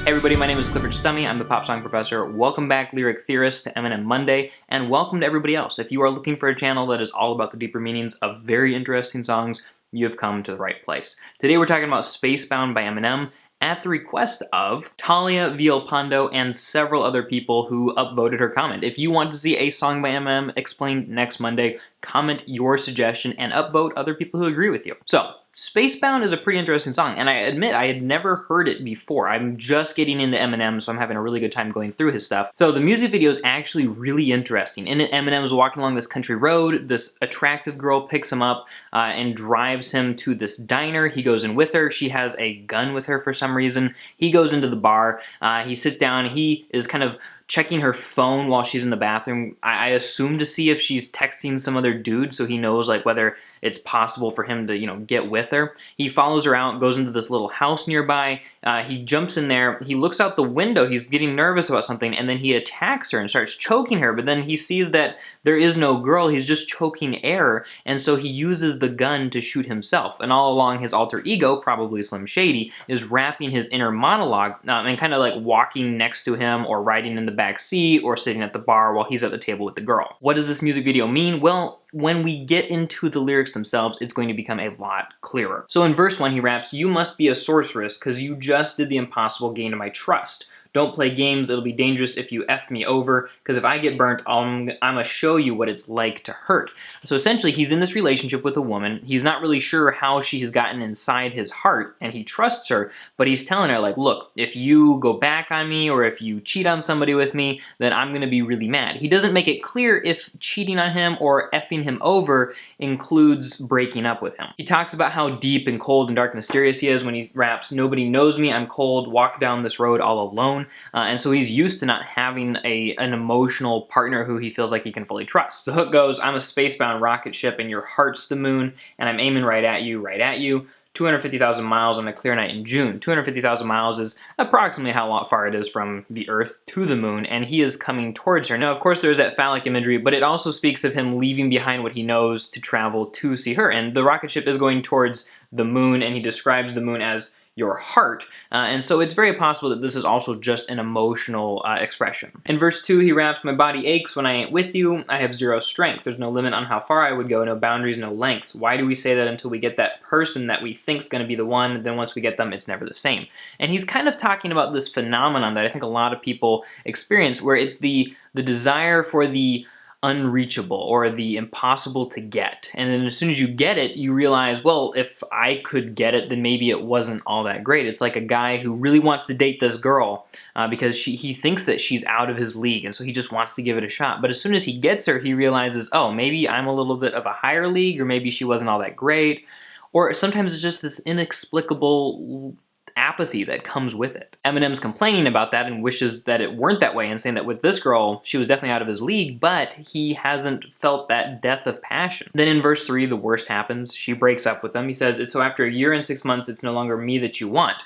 Hey everybody, my name is Clifford Stummy. I'm the Pop Song Professor. Welcome back, Lyric Theorist, to Eminem Monday, and welcome to everybody else. If you are looking for a channel that is all about the deeper meanings of very interesting songs, you have come to the right place. Today we're talking about Spacebound by Eminem, at the request of Talia Villalpando and several other people who upvoted her comment. If you want to see a song by Eminem explained next Monday, comment your suggestion and upvote other people who agree with you. So, Spacebound is a pretty interesting song, and I admit I had never heard it before. I'm just getting into Eminem, so I'm having a really good time going through his stuff. So the music video is actually really interesting. In it, Eminem's walking along this country road, this attractive girl picks him up and drives him to this diner. He goes in with her. She has a gun with her for some reason. He goes into the bar. He sits down. He is kind of checking her phone while she's in the bathroom. I assume to see if she's texting some other dude, so he knows like whether it's possible for him to, get with her. He follows her out, goes into this little house nearby. He jumps in there. He looks out the window. He's getting nervous about something, and then he attacks her and starts choking her, but then he sees that there is no girl. He's just choking air, and so he uses the gun to shoot himself. And all along, his alter ego, probably Slim Shady, is rapping his inner monologue and kind of like walking next to him or riding in the back seat or sitting at the bar while he's at the table with the girl. What does this music video mean? Well, when we get into the lyrics themselves, it's going to become a lot clearer. So in verse 1, he raps, "You must be a sorceress, cause you just did the impossible, gain my trust. Don't play games, it'll be dangerous if you F me over, because if I get burnt, I'm gonna show you what it's like to hurt." So essentially, he's in this relationship with a woman. He's not really sure how she has gotten inside his heart, and he trusts her, but he's telling her, like, look, if you go back on me, or if you cheat on somebody with me, then I'm gonna be really mad. He doesn't make it clear if cheating on him or effing him over includes breaking up with him. He talks about how deep and cold and dark and mysterious he is when he raps, "Nobody knows me, I'm cold, walk down this road all alone." And so he's used to not having an emotional partner who he feels like he can fully trust. The hook goes, "I'm a spacebound rocket ship and your heart's the moon, and I'm aiming right at you, 250,000 miles on a clear night in June." 250,000 miles is approximately how far it is from the Earth to the moon, and he is coming towards her. Now, of course, there's that phallic imagery, but it also speaks of him leaving behind what he knows to travel to see her. And the rocket ship is going towards the moon, and he describes the moon as your heart, and so it's very possible that this is also just an emotional expression. In verse 2, he raps, "My body aches when I ain't with you. I have zero strength. There's no limit on how far I would go, no boundaries, no lengths. Why do we say that until we get that person that we think's gonna be the one, then once we get them, it's never the same?" And he's kind of talking about this phenomenon that I think a lot of people experience, where it's the desire for the unreachable or the impossible to get. And then as soon as you get it, you realize, well, if I could get it, then maybe it wasn't all that great. It's like a guy who really wants to date this girl because he thinks that she's out of his league, and so he just wants to give it a shot. But as soon as he gets her, he realizes, oh, maybe I'm a little bit of a higher league, or maybe she wasn't all that great. Or sometimes it's just this inexplicable apathy that comes with it. Eminem's complaining about that and wishes that it weren't that way, and saying that with this girl, she was definitely out of his league, but he hasn't felt that death of passion. Then in verse 3, the worst happens. She breaks up with him. He says, "So after a year and 6 months, it's no longer me that you want."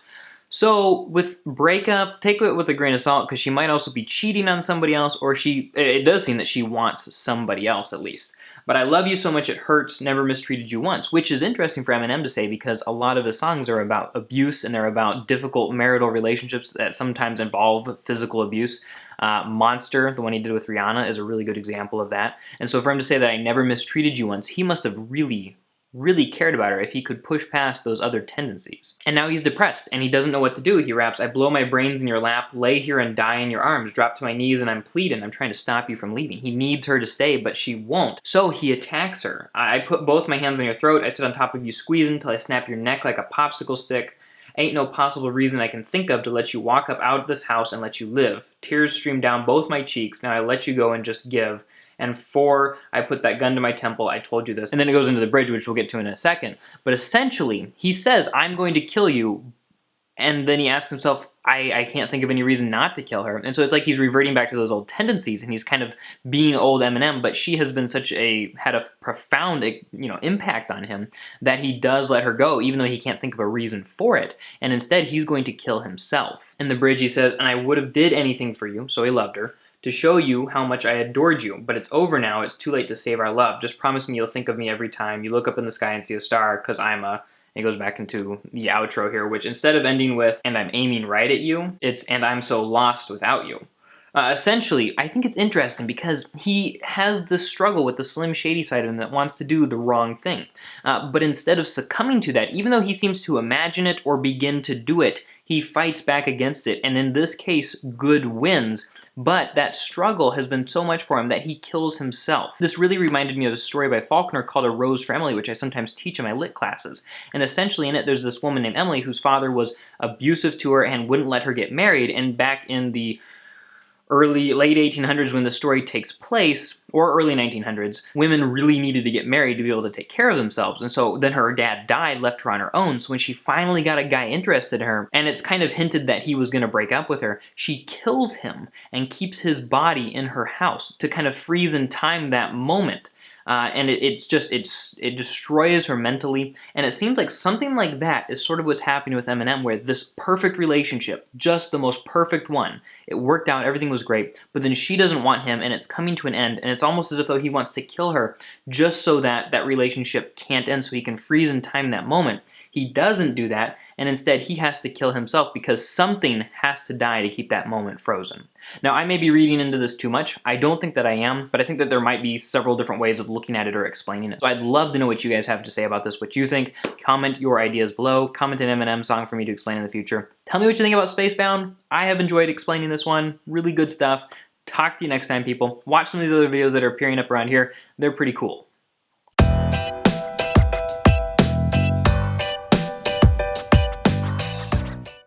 So with breakup, take it with a grain of salt, because she might also be cheating on somebody else, or it does seem that she wants somebody else at least. "But I love you so much it hurts, never mistreated you once," which is interesting for Eminem to say, because a lot of his songs are about abuse, and they're about difficult marital relationships that sometimes involve physical abuse. Monster, the one he did with Rihanna, is a really good example of that. And so for him to say that I never mistreated you once, he must have really cared about her if he could push past those other tendencies. And now he's depressed and he doesn't know what to do. He raps, "I blow my brains in your lap, lay here and die in your arms, drop to my knees and I'm pleading, I'm trying to stop you from leaving." He needs her to stay, but she won't. So he attacks her. "I put both my hands on your throat, I sit on top of you squeezing till I snap your neck like a popsicle stick. Ain't no possible reason I can think of to let you walk up out of this house and let you live. Tears stream down both my cheeks, now I let you go and just give. And 4, I put that gun to my temple, I told you this." And then it goes into the bridge, which we'll get to in a second. But essentially, he says, "I'm going to kill you." And then he asks himself, I can't think of any reason not to kill her. And so it's like he's reverting back to those old tendencies, and he's kind of being old Eminem, but she has been had a profound, impact on him that he does let her go, even though he can't think of a reason for it. And instead, he's going to kill himself. In the bridge, he says, "And I would have did anything for you," so he loved her, "to show you how much I adored you, but it's over now, it's too late to save our love. Just promise me you'll think of me every time you look up in the sky and see a star, 'cause I'm a," It goes back into the outro here, which instead of ending with, and I'm aiming right at you, it's, and I'm so lost without you. Essentially, I think it's interesting because he has this struggle with the Slim Shady side of him that wants to do the wrong thing. But instead of succumbing to that, even though he seems to imagine it or begin to do it, he fights back against it, and in this case, good wins, but that struggle has been so much for him that he kills himself. This really reminded me of a story by Faulkner called A Rose for Emily, which I sometimes teach in my lit classes. And essentially in it, there's this woman named Emily whose father was abusive to her and wouldn't let her get married, and back in the late 1800s when the story takes place, or early 1900s, women really needed to get married to be able to take care of themselves. And so then her dad died, left her on her own. So when she finally got a guy interested in her, and it's kind of hinted that he was going to break up with her, she kills him and keeps his body in her house to kind of freeze in time that moment. And it destroys her mentally, and it seems like something like that is sort of what's happening with Eminem, where this perfect relationship, just the most perfect one, it worked out, everything was great, but then she doesn't want him, and it's coming to an end, and it's almost as if though he wants to kill her just so that that relationship can't end, so he can freeze in time that moment. He doesn't do that, and instead he has to kill himself because something has to die to keep that moment frozen. Now, I may be reading into this too much. I don't think that I am, but I think that there might be several different ways of looking at it or explaining it. So I'd love to know what you guys have to say about this, what you think. Comment your ideas below. Comment an Eminem song for me to explain in the future. Tell me what you think about Spacebound. I have enjoyed explaining this one. Really good stuff. Talk to you next time, people. Watch some of these other videos that are appearing up around here. They're pretty cool.